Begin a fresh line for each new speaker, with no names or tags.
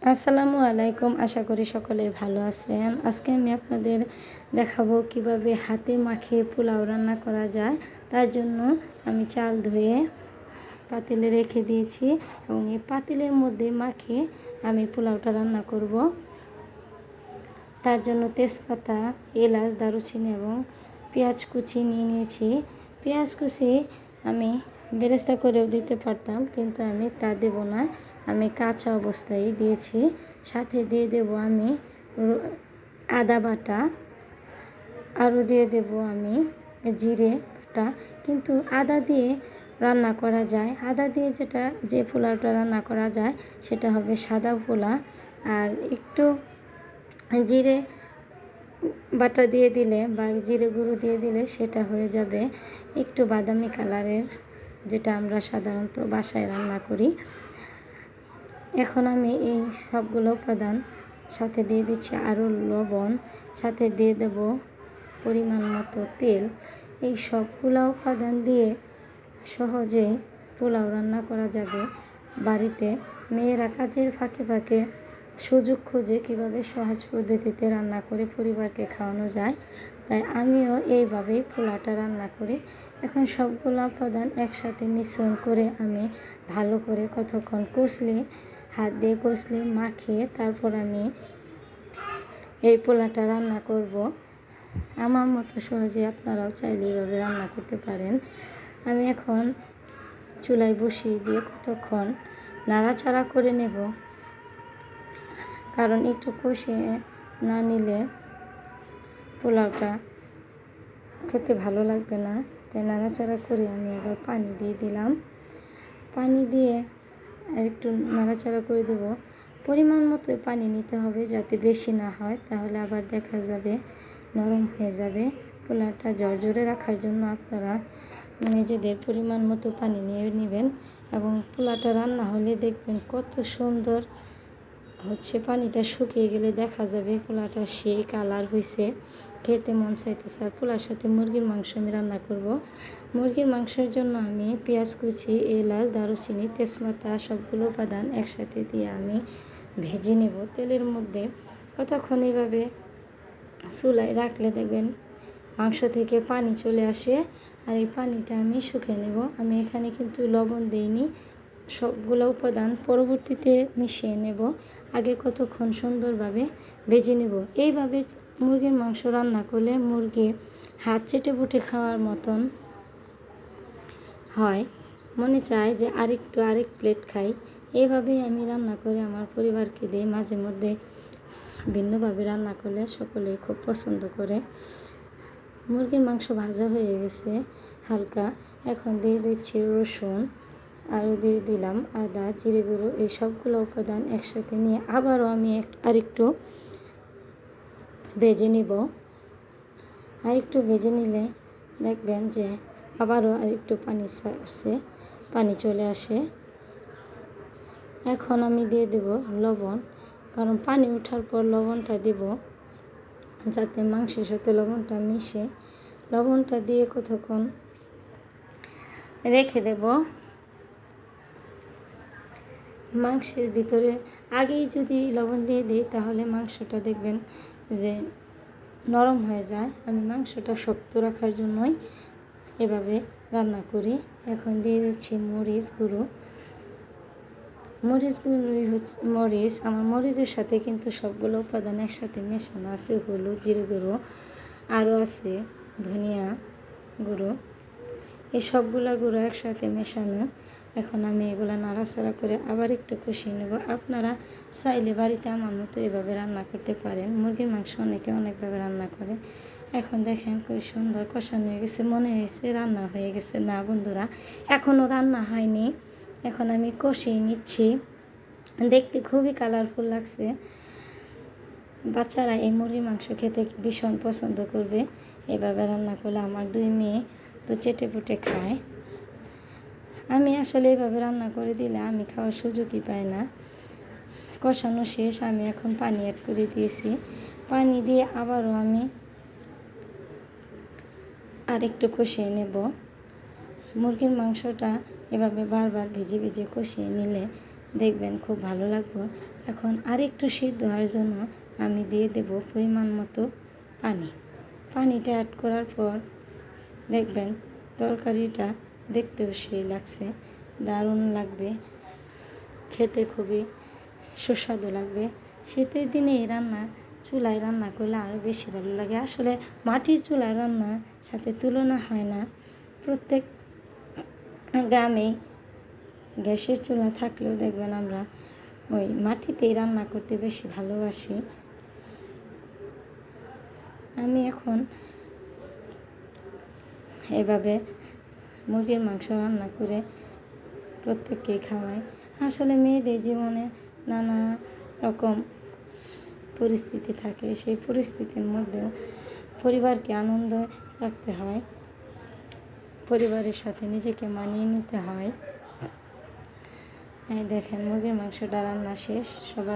আসসালামু আলাইকুম। আশা করি সকলে ভালো আছেন। আজকে আমি আপনাদের দেখাবো কিভাবে হাতে মাখিয়ে পোলাও রান্না করা যায়। তার জন্য আমি চাল ধুয়ে পাতিলে রেখে দিয়েছি এবং এই পাতিলের মধ্যে মাখিয়ে আমি পোলাওটা রান্না করব। তার জন্য তেজপাতা, এলাচ, দারুচিনি এবং পেঁয়াজ কুচি নিয়ে নিয়েছি। পেঁয়াজ কুচি আমি বেরেস্তা করেও দিতে পারতাম, কিন্তু আমি তা দেব না। আমি কাঁচা অবস্থায় দিয়েছি। সাথে দিয়ে দেব আমি আদা বাটা, আরও দিয়ে দেব আমি জিরে বাটা। কিন্তু আদা দিয়ে রান্না করা যায়, আদা দিয়ে যে পোলাওটা রান্না করা যায় সেটা হবে সাদা পোলা। আর একটু জিরে বাটা দিয়ে দিলে বা জিরে গুঁড়ো দিয়ে দিলে সেটা হয়ে যাবে একটু বাদামি কালারের, যেটা আমরা সাধারণত বাসায় রান্না করি। এখন আমি এই সবগুলো উপাদান সাথে দিয়ে দিচ্ছি আরও লবণ, সাথে দিয়ে দেব পরিমাণ মতো তেল। এই সবগুলো উপাদান দিয়ে সহজেই পোলাও রান্না করা যাবে বাড়িতে। মেয়েরা কাজের ফাঁকে ফাঁকে সুযোগ খুঁজে কীভাবে সহজ পদ্ধতিতে রান্না করে পরিবারকে খাওয়ানো যায়, তাই আমিও এইভাবেই পোলাওটা রান্না করি। এখন সবগুলো উপাদান একসাথে মিশ্রণ করে আমি ভালো করে কতক্ষণ হাত দিয়ে কষলে মাখিয়ে তারপর আমি এই পোলাওটা রান্না করব। আমার মতো সহজে আপনারাও চাইলে এইভাবে রান্না করতে পারেন। আমি এখন চুলায় বসিয়ে দিয়ে কতক্ষণ নাড়াচাড়া করে নেব, কারণ একটু কষিয়ে না নিলে পোলাওটা খেতে ভালো লাগবে না। তাই নাড়াচাড়া করে আমি আবার পানি দিয়ে দিলাম। পানি দিয়ে আর একটু নাড়াচাড়া করে দেব। পরিমাণ মতোই পানি নিতে হবে, যাতে বেশি না হয়, তাহলে আবার দেখা যাবে নরম হয়ে যাবে। পোলাওটা ঝরঝরে রাখার জন্য আপনারা নিজেদের পরিমাণ মতো পানি নিয়ে নেবেন এবং পোলাওটা রান্না হলে দেখবেন কত সুন্দর হচ্ছে। পানিটা শুকিয়ে গেলে দেখা যাবে পোলাওটা সেই কালার হয়েছে, খেতে মন চাইতেছে। আর পোলাওর সাথে মুরগির মাংস আমি রান্না করব। মুরগির মাংসের জন্য আমি পেঁয়াজ কুচি, এলাচ, দারুচিনি, তেজপাতা সবগুলো উপাদান একসাথে দিয়ে আমি ভেজে নেব তেলের মধ্যে। কতক্ষণ এইভাবে চুলায় রাখলে দেখবেন মাংস থেকে পানি চলে আসে, আর এই পানিটা আমি শুকিয়ে নেব। আমি এখানে কিন্তু লবণ দিইনি, সবগুলো উপাদান পরবর্তীতে মিশিয়ে নেব। আগে কতক্ষণ সুন্দরভাবে ভেজে নেব। এইভাবে মুরগির মাংস রান্না করলে মুরগি হাত চেটে পুটে খাওয়ার মতন হয়, মনে চায় যে আরেক প্লেট খাই। এইভাবেই আমি রান্না করে আমার পরিবারকে দিই। মাঝে মধ্যে ভিন্নভাবে রান্না করলে সকলেই খুব পছন্দ করে। মুরগির মাংস ভাজা হয়ে গেছে হালকা। এখন দিয়ে দিচ্ছি রসুন, আরও দিয়ে দিলাম আদা, জিরে গুঁড়ো। এই সবগুলো উপাদান একসাথে নিয়ে আবারও আমি আরেকটু ভেজে নিব। আরেকটু ভেজে নিলে দেখবেন যে আবারও আরেকটু পানি চলে আসে। এখন আমি দিয়ে দেব লবণ, কারণ পানি ওঠার পর লবণটা দিব যাতে মাংসের সাথে লবণটা মিশে। লবণটা দিয়ে কতক্ষণ রেখে দেব। মাংসের ভিতরে আগেই যদি লবণ দিয়ে দিই তাহলে মাংসটা দেখবেন যে নরম হয়ে যায়। আমি মাংসটা শক্ত রাখার জন্যই এভাবে রান্না করি। এখন দিয়ে দিচ্ছি মরিচ গুঁড়ো। আমার মরিচের সাথে কিন্তু সবগুলো উপাদান একসাথে মেশানো আছে। হলুদ, জিরে গুঁড়ো, আরও আছে ধনিয়া গুঁড়ো। এই সবগুলো গুঁড়ো একসাথে মেশানো। এখন আমি এগুলো নাড়াচাড়া করে আবার একটু কষিয়ে নেব। আপনারা চাইলে বাড়িতে আমার মতো এভাবে রান্না করতে পারেন। মুরগির মাংস অনেকে অনেকভাবে রান্না করে। এখন দেখেন খুব সুন্দর কষানো হয়ে গেছে, মনে হয়েছে রান্না হয়ে গেছে। না বন্ধুরা, এখনও রান্না হয়নি। এখন আমি কষিয়ে নিচ্ছি। দেখতে খুবই কালারফুল লাগছে। বাচ্চারা এই মুরগির মাংস খেতে ভীষণ পছন্দ করবে এভাবে রান্না করলে। আমার 2 মেয়ে তো চেটে পুটে খায়। আমি আসলে এইভাবে রান্না করে দিলে আমি খাওয়ার সুযোগই পাই না। কষানো শেষ, আমি এখন পানি অ্যাড করে দিয়েছি। পানি দিয়ে আবারও আমি আরেকটু কষিয়ে নেব। মুরগির মাংসটা এভাবে বারবার ভেজে ভেজে কষিয়ে নিলে দেখবেন খুব ভালো লাগবে। এখন আরেকটু সিদ্ধ হওয়ার জন্য আমি দিয়ে দেব পরিমাণ মতো পানি। পানিটা অ্যাড করার পর দেখবেন তরকারিটা দেখতেও সেই লাগছে, দারুণ লাগবে, খেতে খুবই সুস্বাদু লাগবে। শীতের দিনে এই রান্না চুলায় রান্না করলে আরও বেশি ভালো লাগে। আসলে মাটির চুলায় রান্নার সাথে তুলনা হয় না। প্রত্যেক গ্রামে গ্যাসের চুলা থাকলেও দেখবেন আমরা ওই মাটিতেই রান্না করতে বেশি ভালোবাসি। আমি এখন এভাবে মুরগির মাংস রান্না করে প্রত্যেককেই খাওয়াই। আসলে মেয়েদের জীবনে নানা রকম পরিস্থিতি থাকে, সেই পরিস্থিতির মধ্যেও পরিবারকে আনন্দ রাখতে হয়, পরিবারের সাথে নিজেকে মানিয়ে নিতে হয়। এই দেখেন মুরগির মাংসটা রান্না শেষ, সবার